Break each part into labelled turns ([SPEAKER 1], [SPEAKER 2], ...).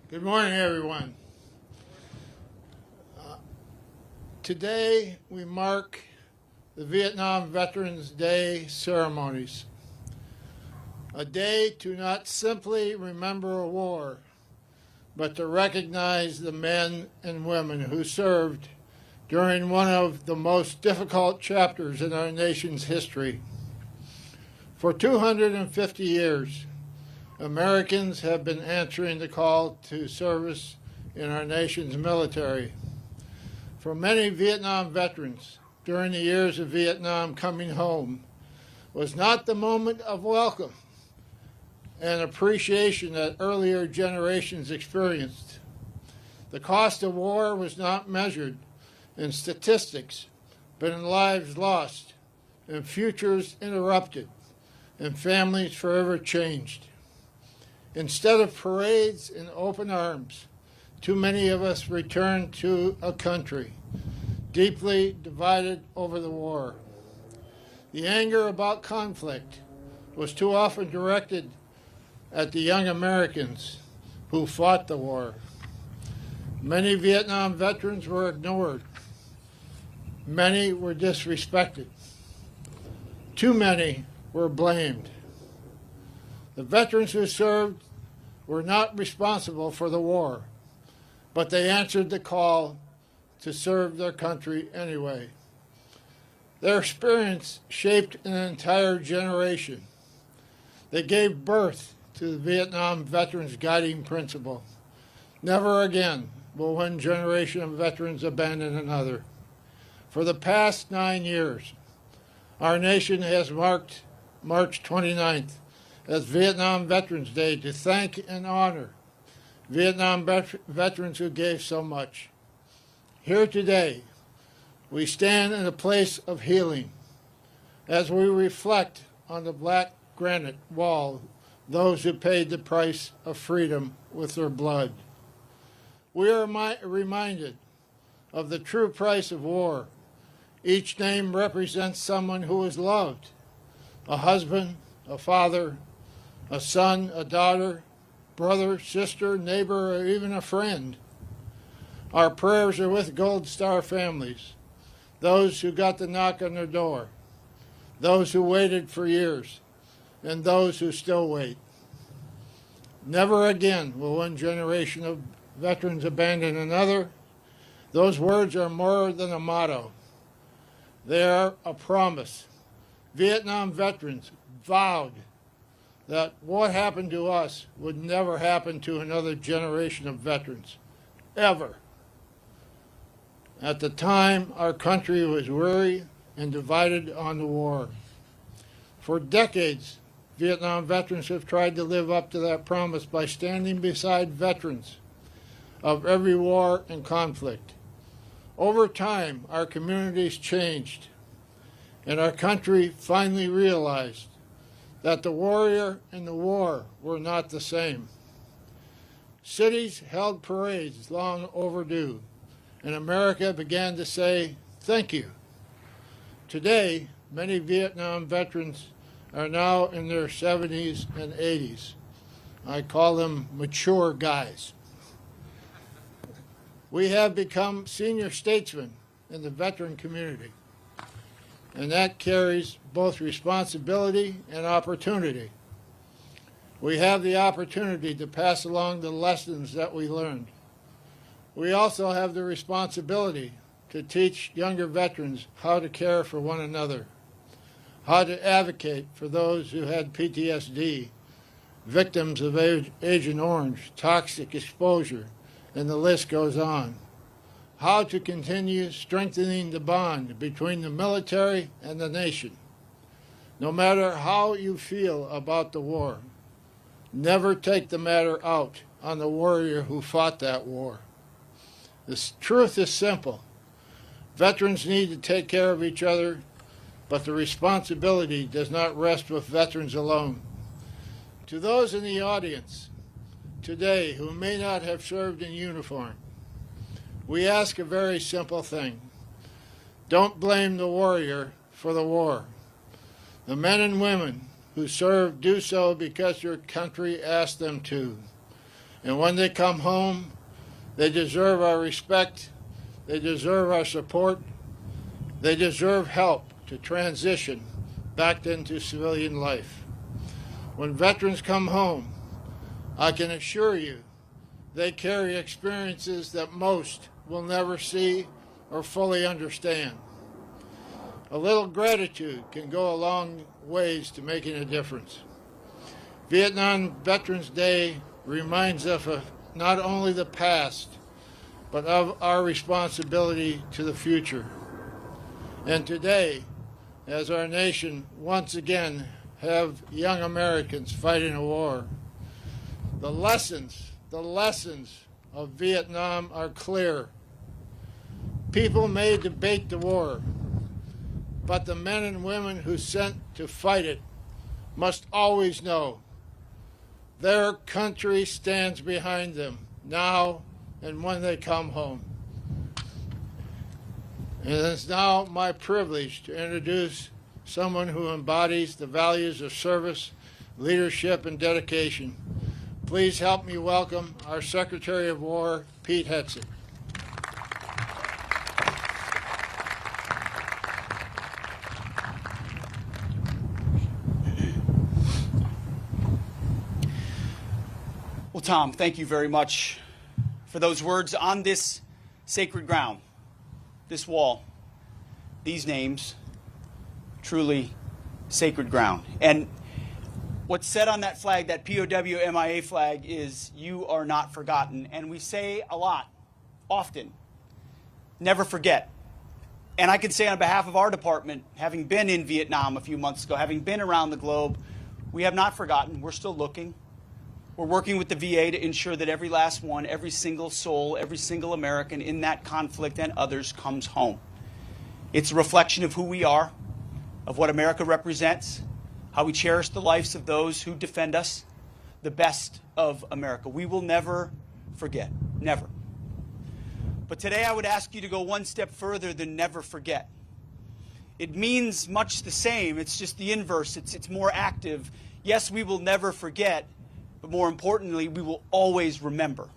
[SPEAKER 1] Good morning, everyone. Today we mark the Vietnam Veterans Day ceremonies, a day to not simply remember a war, but to recognize the men and women who served during one of the most difficult chapters in our nation's history. For 250 years, Americans have been answering the call to service in our nation's military. For many Vietnam veterans, during the years of Vietnam, coming home was not the moment of welcome and appreciation that earlier generations experienced. The cost of war was not measured in statistics, but in lives lost, and futures interrupted, and families forever changed. Instead of parades and open arms, too many of us returned to a country deeply divided over the war. The anger about conflict was too often directed at the young Americans who fought the war. Many Vietnam veterans were ignored. Many were disrespected. Too many were blamed. The veterans who served were not responsible for the war, but they answered the call to serve their country anyway. Their experience shaped an entire generation. They gave birth to the Vietnam veterans' guiding principle. Never again will one generation of veterans abandon another. For the past 9 years, our nation has marked March 29th as Vietnam Veterans Day to thank and honor Vietnam veterans who gave so much. Here today, we stand in a place of healing as we reflect on the black granite wall those who paid the price of freedom with their blood. We are reminded of the true price of war. Each name represents someone who was loved, a husband, a father, a son, a daughter, brother, sister, neighbor, or even a friend. Our prayers are with Gold Star families, those who got the knock on their door, those who waited for years, and those who still wait. Never again will one generation of veterans abandon another. Those words are more than a motto. They are a promise. Vietnam veterans vowed that what happened to us would never happen to another generation of veterans, ever. At the time, our country was weary and divided on the war. For decades, Vietnam veterans have tried to live up to that promise by standing beside veterans of every war and conflict. Over time, our communities changed, and our country finally realized that the warrior and the war were not the same. Cities held parades long overdue, and America began to say, "Thank you." Today, many Vietnam veterans are now in their 70s and 80s. I call them mature guys. We have become senior statesmen in the veteran community, and that carries both responsibility and opportunity. We have the opportunity to pass along the lessons that we learned. We also have the responsibility to teach younger veterans how to care for one another, how to advocate for those who had PTSD, victims of Agent Orange, toxic exposure, and the list goes on. How to continue strengthening the bond between the military and the nation. No matter how you feel about the war, never take the matter out on the warrior who fought that war. The truth is simple. Veterans need to take care of each other, but the responsibility does not rest with veterans alone. To those in the audience today who may not have served in uniform, we ask a very simple thing. Don't blame the warrior for the war. The men and women who serve do so because your country asked them to. And when they come home, they deserve our respect, they deserve our support, they deserve help to transition back into civilian life. When veterans come home, I can assure you they carry experiences that most will never see or fully understand. A little gratitude can go a long ways to making a difference. Vietnam Veterans Day reminds us of not only the past, but of our responsibility to the future. And today, as our nation once again have young Americans fighting a war, the lessons of Vietnam are clear. People may debate the war, but the men and women who sent to fight it must always know their country stands behind them now and when they come home. And it's now my privilege to introduce someone who embodies the values of service, leadership, and dedication. Please help me welcome our Secretary of War, Pete Hegseth.
[SPEAKER 2] Well, Tom, thank you very much for those words on this sacred ground, this wall, these names, truly sacred ground. And what's said on that flag, that POW MIA flag, is "You are not forgotten." And we say a lot, often, never forget. And I can say on behalf of our department, having been in Vietnam a few months ago, having been around the globe, we have not forgotten. We're still looking. We're working with the VA to ensure that every last one, every single soul, every single American in that conflict and others comes home. It's a reflection of who we are, of what America represents, how we cherish the lives of those who defend us, the best of America. We will never forget, never. But today I would ask you to go one step further than never forget. It means much the same. It's just the inverse. It's more active. Yes, we will never forget, but more importantly, we will always remember.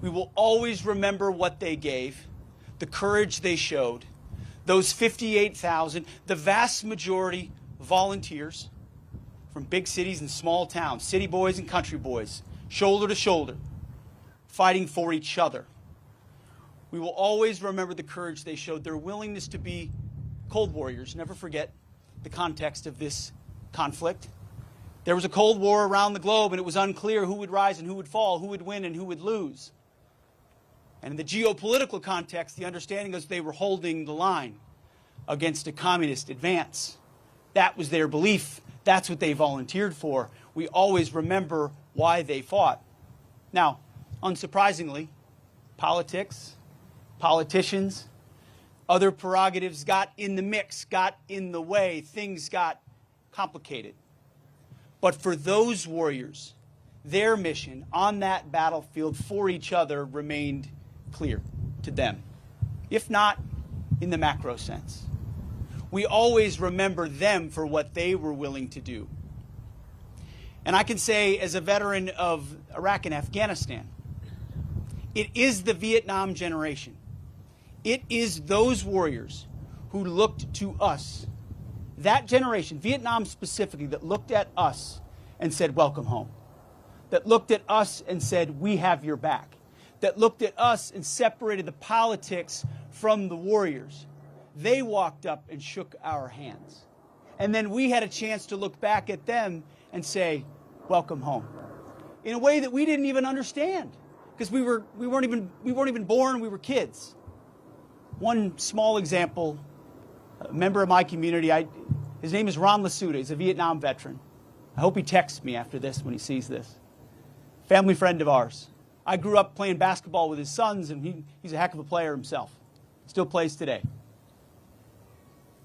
[SPEAKER 2] We will always remember what they gave, the courage they showed, those 58,000, the vast majority volunteers from big cities and small towns, city boys and country boys, shoulder to shoulder, fighting for each other. We will always remember the courage they showed, their willingness to be cold warriors. Never forget the context of this conflict. There was a Cold War around the globe, and it was unclear who would rise and who would fall, who would win and who would lose. And in the geopolitical context, the understanding was they were holding the line against a communist advance. That was their belief. That's what they volunteered for. We always remember why they fought. Now, unsurprisingly, politics, politicians, other prerogatives got in the mix, got in the way. Things got complicated. But for those warriors, their mission on that battlefield for each other remained clear to them, if not in the macro sense. We always remember them for what they were willing to do. And I can say, as a veteran of Iraq and Afghanistan, it is the Vietnam generation. It is those warriors who looked to us, that generation, Vietnam specifically, that looked at us and said, welcome home. That looked at us and said, we have your back. That looked at us and separated the politics from the warriors. They walked up and shook our hands. And then we had a chance to look back at them and say, welcome home. In a way that we didn't even understand, because we weren't even born, we were kids. One small example, a member of my community, his name is Ron Lasuda. He's a Vietnam veteran. I hope he texts me after this when he sees this. Family friend of ours. I grew up playing basketball with his sons, and he's a heck of a player himself. Still plays today.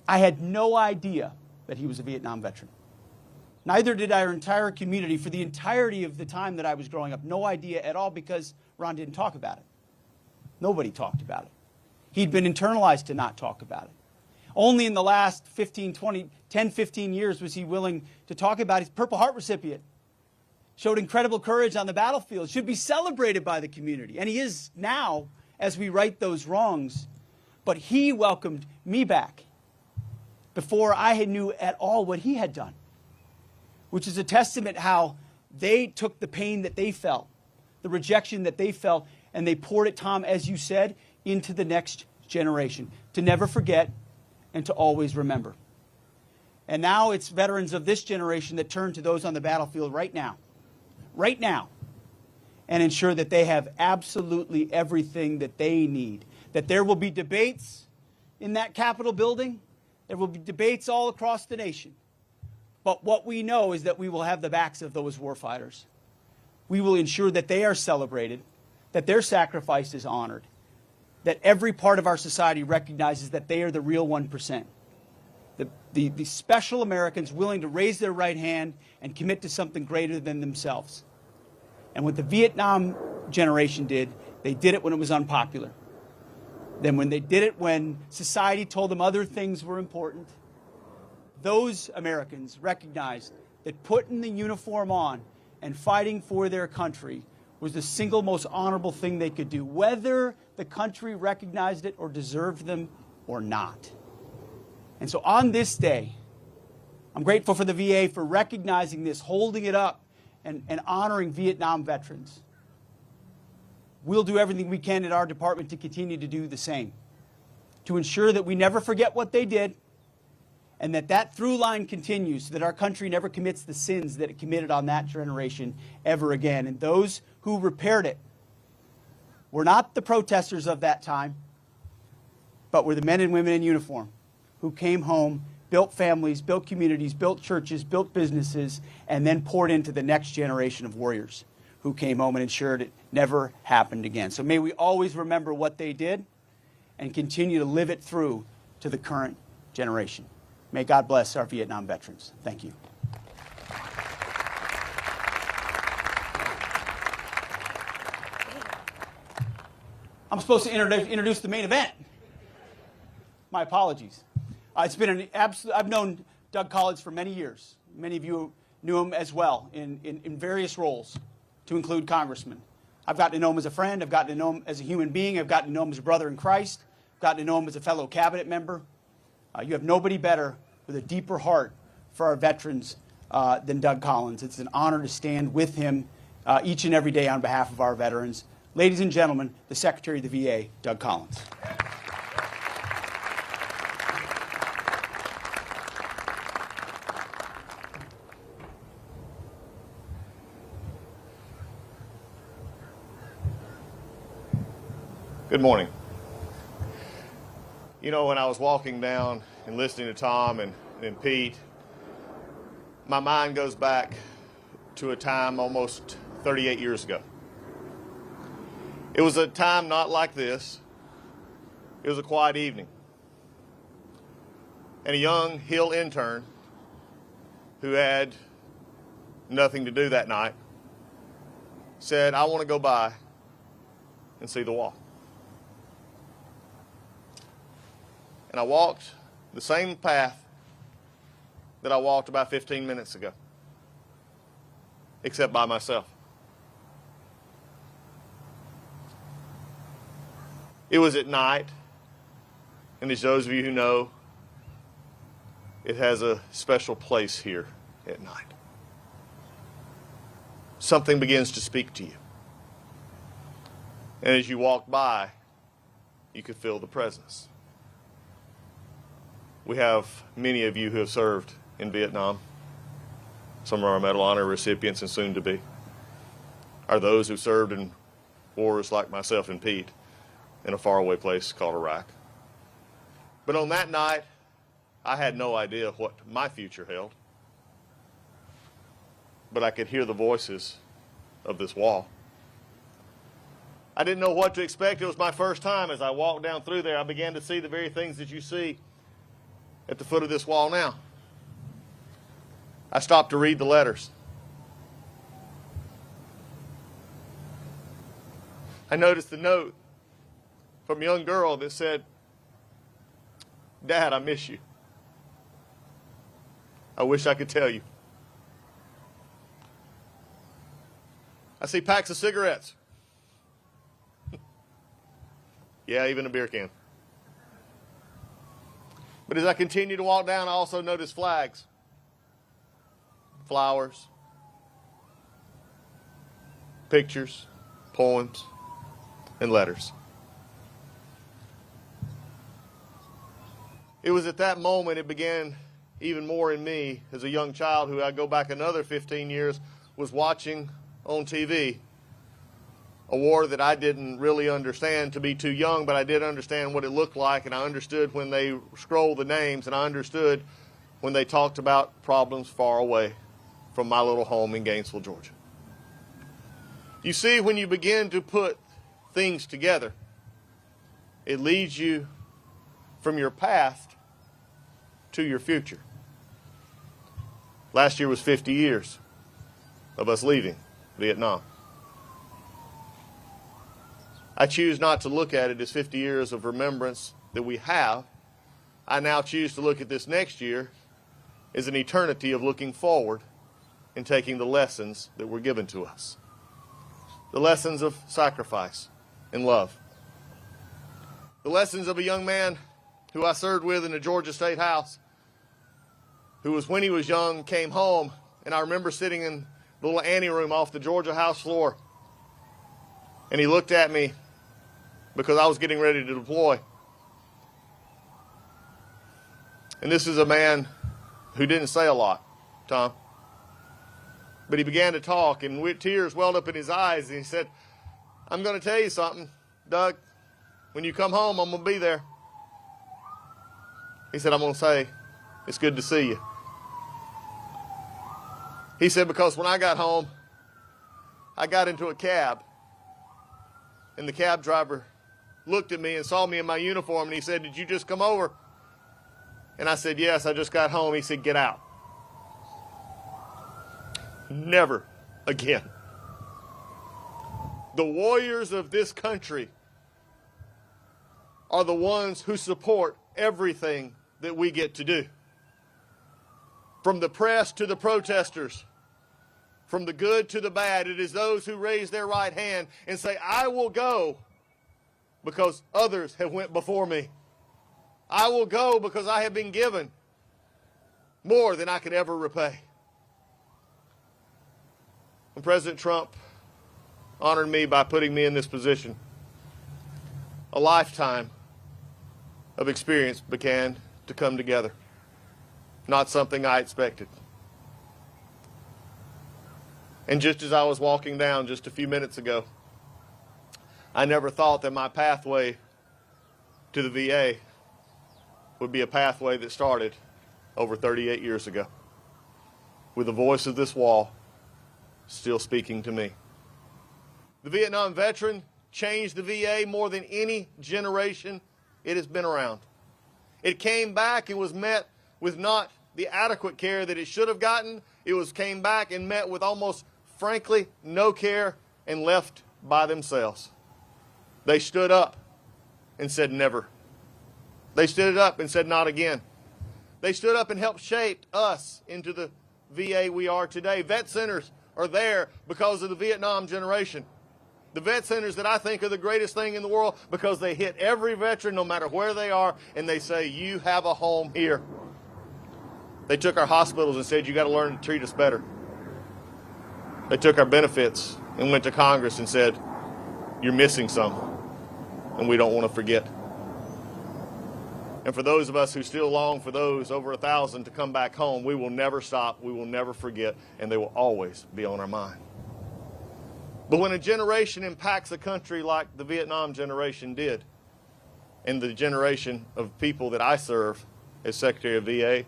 [SPEAKER 2] I had no idea that he was a Vietnam veteran. Neither did our entire community for the entirety of the time that I was growing up. No idea at all, because Ron didn't talk about it. Nobody talked about it. He'd been internalized to not talk about it. Only in the last 10, 15 years was he willing to talk about his Purple Heart recipient. showed incredible courage on the battlefield, should be celebrated by the community. And he is now as we right those wrongs. But he welcomed me back before I knew at all what he had done, which is a testament how they took the pain that they felt, the rejection that they felt, and they poured it, Tom, as you said, into the next generation, to never forget and to always remember. And now it's veterans of this generation that turn to those on the battlefield right now, and ensure that they have absolutely everything that they need. That there will be debates in that Capitol building. There will be debates all across the nation. But what we know is that we will have the backs of those warfighters. We will ensure that they are celebrated, that their sacrifice is honored, that every part of our society recognizes that they are the real 1%. The special Americans willing to raise their right hand and commit to something greater than themselves. And what the Vietnam generation did, they did it when it was unpopular. Then when they did it when society told them other things were important, those Americans recognized that putting the uniform on and fighting for their country was the single most honorable thing they could do, whether the country recognized it or deserved them or not. And so on this day, I'm grateful for the VA for recognizing this, holding it up, and honoring Vietnam veterans. We'll do everything we can in our department to continue to do the same, to ensure that we never forget what they did, and that through line continues so that our country never commits the sins that it committed on that generation ever again. And those who repaired it were not the protesters of that time, but were the men and women in uniform who came home, built families, built communities, built churches, built businesses, and then poured into the next generation of warriors who came home and ensured it never happened again. So may we always remember what they did and continue to live it through to the current generation. May God bless our Vietnam veterans. Thank you. I'm supposed to introduce the main event. My apologies. It's been an absolute. I've known Doug Collins for many years. Many of you knew him as well in various roles, to include congressman. I've gotten to know him as a friend. I've gotten to know him as a human being. I've gotten to know him as a brother in Christ. I've gotten to know him as a fellow cabinet member. You have nobody better with a deeper heart for our veterans than Doug Collins. It's an honor to stand with him each and every day on behalf of our veterans. Ladies and gentlemen, the Secretary of the VA, Doug Collins.
[SPEAKER 3] Good morning. You know, when I was walking down and listening to Tom and Pete, my mind goes back to a time almost 38 years ago. It was a time not like this. It was a quiet evening. And a young Hill intern who had nothing to do that night said, I want to go by and see the wall. And I walked the same path that I walked about 15 minutes ago, except by myself. It was at night, and as those of you who know, it has a special place here at night. Something begins to speak to you. And as you walk by, you could feel the presence. We have many of you who have served in Vietnam. Some of our Medal of Honor recipients and soon to be are those who served in wars like myself and Pete in a faraway place called Iraq. But on that night, I had no idea what my future held. But I could hear the voices of this wall. I didn't know what to expect. It was my first time. As I walked down through there, I began to see the very things that you see at the foot of this wall now. I stopped to read the letters. I noticed the note from a young girl that said, Dad, I miss you. I wish I could tell you. I see packs of cigarettes. Yeah, even a beer can. But as I continue to walk down, I also notice flags, flowers, pictures, poems, and letters. It was at that moment it began even more in me as a young child who I go back another 15 years was watching on TV a war that I didn't really understand to be too young, but I did understand what it looked like, and I understood when they scrolled the names, and I understood when they talked about problems far away from my little home in Gainesville, Georgia. You see, when you begin to put things together, it leads you from your past to your future. Last year was 50 years of us leaving Vietnam. I choose not to look at it as 50 years of remembrance that we have. I now choose to look at this next year as an eternity of looking forward and taking the lessons that were given to us. The lessons of sacrifice and love. The lessons of a young man who I served with in the Georgia State House, who was, when he was young, came home, and I remember sitting in the little anteroom off the Georgia House floor, and he looked at me because I was getting ready to deploy. And this is a man who didn't say a lot, Tom. But he began to talk, and tears welled up in his eyes, and he said, "I'm going to tell you something, Doug. When you come home, I'm going to be there." He said, "I'm going to say, it's good to see you." He said, because when I got home, I got into a cab, and the cab driver looked at me and saw me in my uniform, and he said, "Did you just come over?" And I said, "Yes, I just got home." He said, "Get out." Never again. The warriors of this country are the ones who support everything that we get to do. From the press to the protesters, from the good to the bad, it is those who raise their right hand and say, "I will go because others have went before me. I will go because I have been given more than I could ever repay." When President Trump honored me by putting me in this position, a lifetime of experience began to come together. Not something I expected. And just as I was walking down just a few minutes ago, I never thought that my pathway to the VA would be a pathway that started over 38 years ago, with the voice of this wall still speaking to me. The Vietnam veteran changed the VA more than any generation it has been around. It came back and was met with not the adequate care that it should have gotten. It came back and met with almost, frankly, no care and left by themselves. They stood up and said never. They stood up and said not again. They stood up and helped shape us into the VA we are today. Vet centers are there because of the Vietnam generation. The vet centers that I think are the greatest thing in the world because they hit every veteran no matter where they are, and they say, "You have a home here." They took our hospitals and said, "You got to learn to treat us better." They took our benefits and went to Congress and said, "You're missing some, and we don't want to forget." And for those of us who still long for those over 1,000 to come back home, we will never stop, we will never forget, and they will always be on our mind. But when a generation impacts a country like the Vietnam generation did, and the generation of people that I serve as Secretary of VA,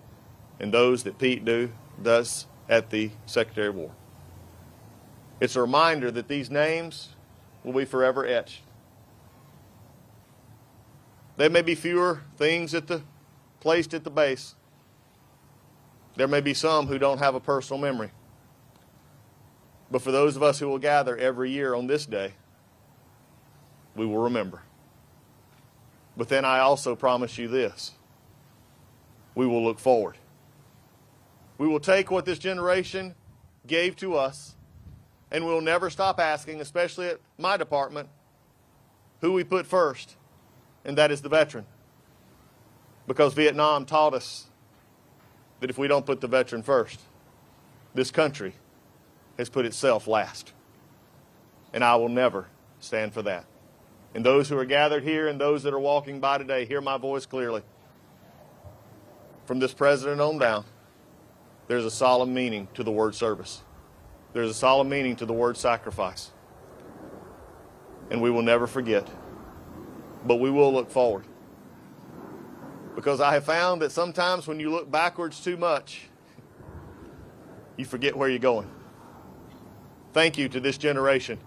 [SPEAKER 3] and those that Pete does at the Secretary of War, it's a reminder that these names will be forever etched. There may be fewer things placed at the base. There may be some who don't have a personal memory. But for those of us who will gather every year on this day, we will remember. But then I also promise you this: we will look forward. We will take what this generation gave to us and we'll never stop asking, especially at my department, who we put first, and that is the veteran. Because Vietnam taught us that if we don't put the veteran first, this country has put itself last. And I will never stand for that. And those who are gathered here and those that are walking by today, hear my voice clearly. From this president on down, there's a solemn meaning to the word service. There's a solemn meaning to the word sacrifice. And we will never forget. But we will look forward. Because I have found that sometimes when you look backwards too much, you forget where you're going. Thank you to this generation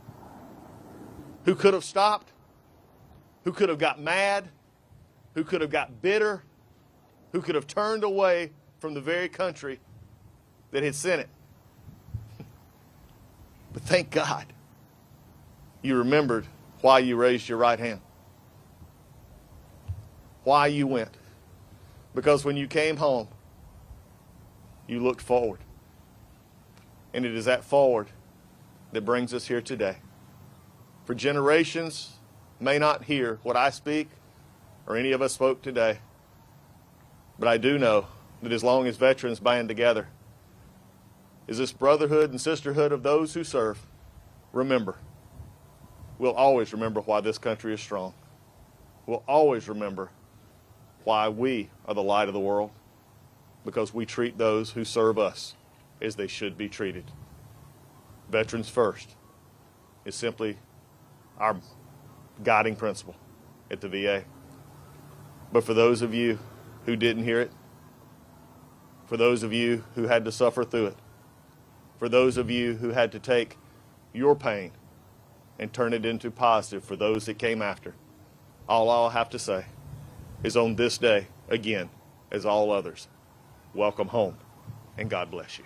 [SPEAKER 3] who could have stopped, who could have got mad, who could have got bitter, who could have turned away from the very country that had sent it. But thank God you remembered why you raised your right hand, why you went. Because when you came home, you looked forward. And it is that forward that brings us here today. For generations may not hear what I speak or any of us spoke today, but I do know that as long as veterans band together, is this brotherhood and sisterhood of those who serve, remember, we'll always remember why this country is strong. We'll always remember why we are the light of the world, because we treat those who serve us as they should be treated. Veterans first is simply our guiding principle at the VA. But for those of you who didn't hear it, for those of you who had to suffer through it, for those of you who had to take your pain and turn it into positive for those that came after, all I'll have to say is on this day, again, as all others, welcome home and God bless you.